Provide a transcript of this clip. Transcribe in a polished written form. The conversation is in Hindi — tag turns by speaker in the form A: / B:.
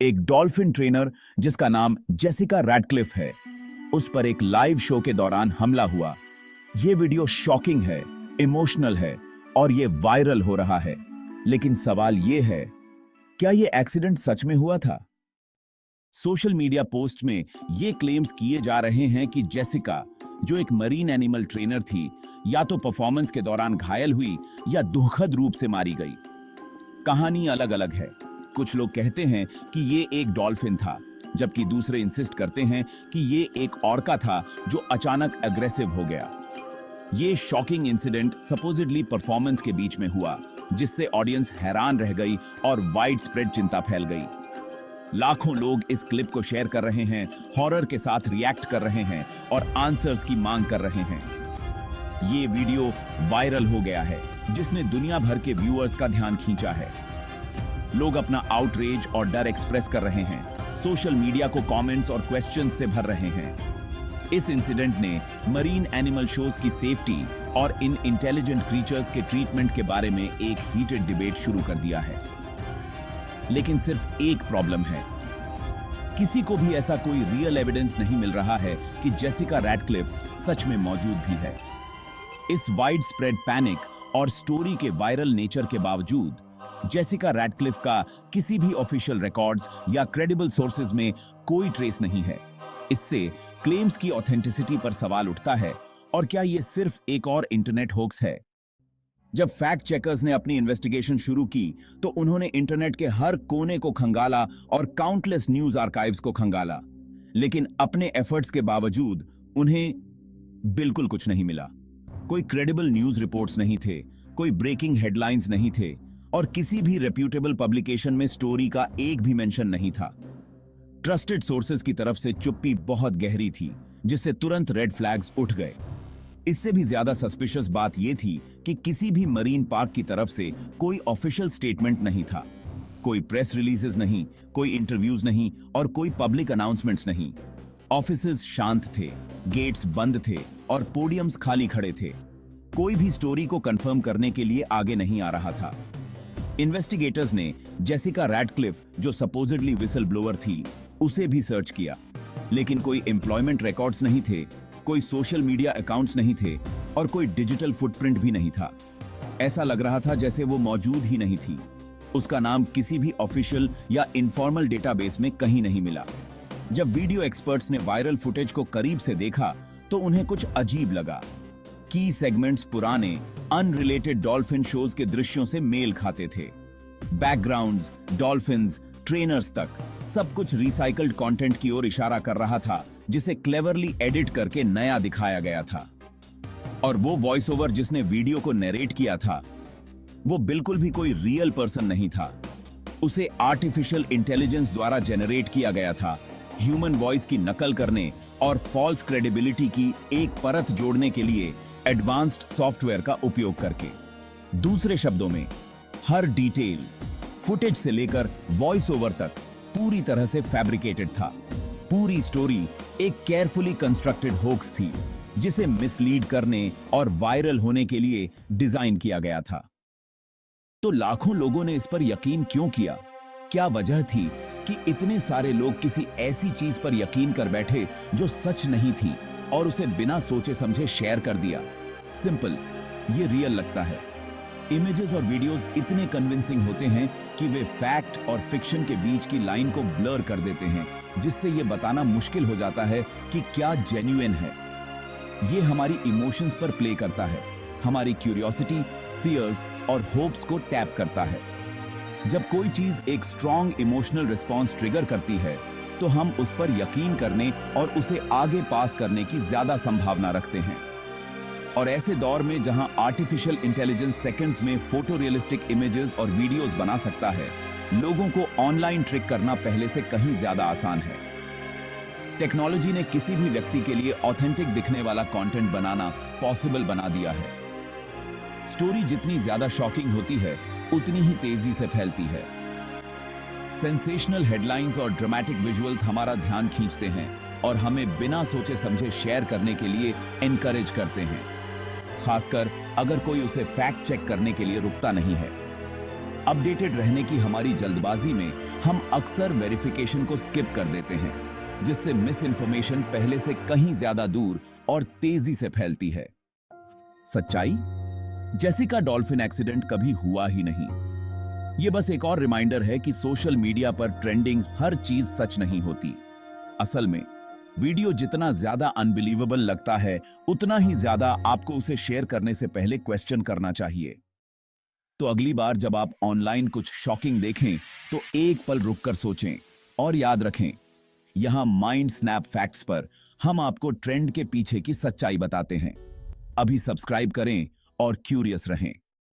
A: एक डॉल्फिन ट्रेनर जिसका नाम जेसिका रैडक्लिफ है, उस पर एक लाइव शो के दौरान हमला हुआ। ये वीडियो शॉकिंग है, इमोशनल है और ये वायरल हो रहा है। लेकिन सवाल ये है, क्या ये एक्सीडेंट सच में हुआ था? सोशल मीडिया पोस्ट में ये क्लेम्स किए जा रहे हैं कि जेसिका, जो एक मरीन एनिमल ट्रेनर थी, या तो परफॉर्मेंस के दौरान घायल हुई या दुखद रूप से मारी गई। कहानी अलग अलग है। कुछ लोग कहते हैं कि ये एक डॉल्फिन था, जबकि दूसरे इंसिस्ट करते हैं कि ये एक ऑर्का था जो अचानक एग्रेसिव हो गया। ये शॉकिंग इंसिडेंट सपोजिडली परफॉर्मेंस के बीच में हुआ, जिससे ऑडियंस हैरान रह गई और वाइड स्प्रेड चिंता फैल गई। लाखों लोग इस क्लिप को शेयर कर रहे हैं, हॉरर के साथ रिएक्ट कर रहे हैं और आंसर्स की मांग कर रहे हैं। ये वीडियो वायरल हो गया है, जिसने दुनिया भर के व्यूअर्स का ध्यान खींचा है। लोग अपना आउटरेज और डर एक्सप्रेस कर रहे हैं, सोशल मीडिया को कमेंट्स और क्वेश्चंस से भर रहे हैं। इस इंसिडेंट ने मरीन एनिमल शोज की सेफ्टी और इन इंटेलिजेंट क्रीचर्स के ट्रीटमेंट के बारे में एक हीटेड डिबेट शुरू कर दिया है। लेकिन सिर्फ एक प्रॉब्लम है, किसी को भी ऐसा कोई रियल एविडेंस नहीं मिल रहा है कि जेसिका रैडक्लिफ सच में मौजूद भी है। इस वाइड स्प्रेड पैनिक और स्टोरी के वायरल नेचर के बावजूद जेसिका रैडक्लिफ का किसी भी ऑफिशियल रिकॉर्ड्स या क्रेडिबल सोर्सेज में कोई ट्रेस नहीं है। इससे क्लेम्स की ऑथेंटिसिटी पर सवाल उठता है, और क्या यह सिर्फ एक और इंटरनेट होक्स है? जब फैक्ट चेकर्स ने अपनी इन्वेस्टिगेशन शुरू की, तो उन्होंने इंटरनेट के हर कोने को खंगाला और काउंटलेस न्यूज आर्काइव्स को खंगाला, लेकिन अपने एफर्ट्स के बावजूद उन्हें बिल्कुल कुछ नहीं मिला। कोई क्रेडिबल न्यूज रिपोर्ट्स नहीं थे, कोई ब्रेकिंग हेडलाइंस नहीं थे, और किसी भी रेप्यूटेबल पब्लिकेशन में स्टोरी का एक भी मेंशन नहीं था। ट्रस्टेड सोर्सेज की तरफ से चुप्पी बहुत गहरी थी, जिससे तुरंत रेड फ्लैग्स उठ गए। इससे भी ज्यादा सस्पिशियस बात यह थी कि किसी भी मरीन पार्क की तरफ से कोई ऑफिशियल स्टेटमेंट नहीं था। कोई प्रेस रिलीजेस नहीं, कोई इंटरव्यूज नहीं और कोई पब्लिक अनाउंसमेंट्स नहीं। ऑफिसेज शांत थे, गेट्स बंद थे और पोडियम्स खाली खड़े थे। कोई भी स्टोरी को कंफर्म करने के लिए आगे नहीं आ रहा था। इन्वेस्टिगेटर्स ने जेसिका रैडक्लिफ, जो सपोजिडली विसल ब्लोअर थी, उसे भी सर्च किया, लेकिन कोई एम्प्लॉयमेंट रिकॉर्ड्स नहीं थे, कोई सोशल मीडिया अकाउंट्स नहीं थे और कोई डिजिटल फुटप्रिंट भी नहीं था। ऐसा लग रहा था जैसे वो मौजूद ही नहीं थी। उसका नाम किसी भी ऑफिशियल या इनफॉर्मल डेटाबेस में कहीं नहीं मिला। जब वीडियो एक्सपर्ट्स ने वायरल फुटेज को करीब से देखा, तो उन्हें कुछ अजीब लगा। की सेगमेंट्स पुराने अनरिलेटेड डॉल्फिन शोज के दृश्यों से मेल खाते थे। बैकग्राउंड्स, डॉल्फिन्स, ट्रेनर्स तक सब कुछ रिसाइकल्ड कंटेंट की ओर इशारा कर रहा था, जिसे क्लेवरली एडिट करके नया दिखाया गया था। और वो वॉइस ओवर जिसने वीडियो को नरेट किया था, वो बिल्कुल भी कोई रियल पर्सन नहीं था। उसे आर्टिफिशियल इंटेलिजेंस द्वारा जनरेट किया गया था, ह्यूमन वॉइस की नकल करने और फॉल्स क्रेडिबिलिटी की एक परत जोड़ने के लिए एडवांस्ड सॉफ्टवेयर का उपयोग करके। दूसरे शब्दों में, हर डिटेल, फुटेज से लेकर वॉइस ओवर तक पूरी तरह से फैब्रिकेटेड था। पूरी स्टोरी एक केयरफुली कंस्ट्रक्टेड होक्स थी, जिसे मिसलीड करने और वायरल होने के लिए डिजाइन किया गया था। तो लाखों लोगों ने इस पर यकीन क्यों किया? क्या वजह थी कि इतने सारे लोग किसी ऐसी चीज पर यकीन कर बैठे जो सच नहीं थी और उसे बिना सोचे समझे शेयर कर दिया? सिंपल, ये रियल लगता है। इमेजेस और वीडियोस इतने कन्विंसिंग होते हैं कि वे फैक्ट और फिक्शन के बीच की लाइन को ब्लर कर देते हैं, जिससे ये बताना मुश्किल हो जाता है कि क्या जेन्युइन है। ये हमारी इमोशंस पर प्ले करता है, हमारी क्यूरियोसिटी, फियर्स और होप्स को टैप करता है। जब कोई चीज एक स्ट्रॉन्ग इमोशनल रिस्पॉन्स ट्रिगर करती है, तो हम उस पर यकीन करने और उसे आगे पास करने की ज्यादा संभावना रखते हैं। और ऐसे दौर में जहां आर्टिफिशियल इंटेलिजेंस सेकंड्स में फोटो रियलिस्टिक इमेजेस और वीडियोस बना सकता है, लोगों को ऑनलाइन ट्रिक करना पहले से कहीं ज्यादा आसान है। टेक्नोलॉजी ने किसी भी व्यक्ति के लिए ऑथेंटिक दिखने वाला कंटेंट बनाना पॉसिबल बना दिया है। स्टोरी जितनी ज्यादा शॉकिंग होती है, उतनी ही तेजी से फैलती है। सेंसेशनल हेडलाइंस और ड्रामेटिक विजुअल्स हमारा ध्यान खींचते हैं और हमें बिना सोचे समझे शेयर करने के लिए एनकरेज करते हैं, खासकर अगर कोई उसे फैक्ट चेक करने के लिए रुकता नहीं है। अपडेटेड रहने की हमारी जल्दबाजी में हम अक्सर वेरिफिकेशन को स्किप कर देते हैं, जिससे मिस इन्फॉर्मेशन पहले से कहीं ज्यादा दूर और तेजी से फैलती है। सच्चाई? जेसिका डॉल्फिन एक्सीडेंट कभी हुआ ही नहीं। यह बस एक और रिमाइंडर है कि सोशल मीडिया पर ट्रेंडिंग हर चीज सच नहीं होती। असल में वीडियो जितना ज्यादा अनबिलीवेबल लगता है, उतना ही ज्यादा आपको उसे शेयर करने से पहले क्वेश्चन करना चाहिए। तो अगली बार जब आप ऑनलाइन कुछ शॉकिंग देखें, तो एक पल रुककर सोचें और याद रखें, यहां माइंड स्नैप फैक्ट्स पर हम आपको ट्रेंड के पीछे की सच्चाई बताते हैं। अभी सब्सक्राइब करें और क्यूरियस रहें।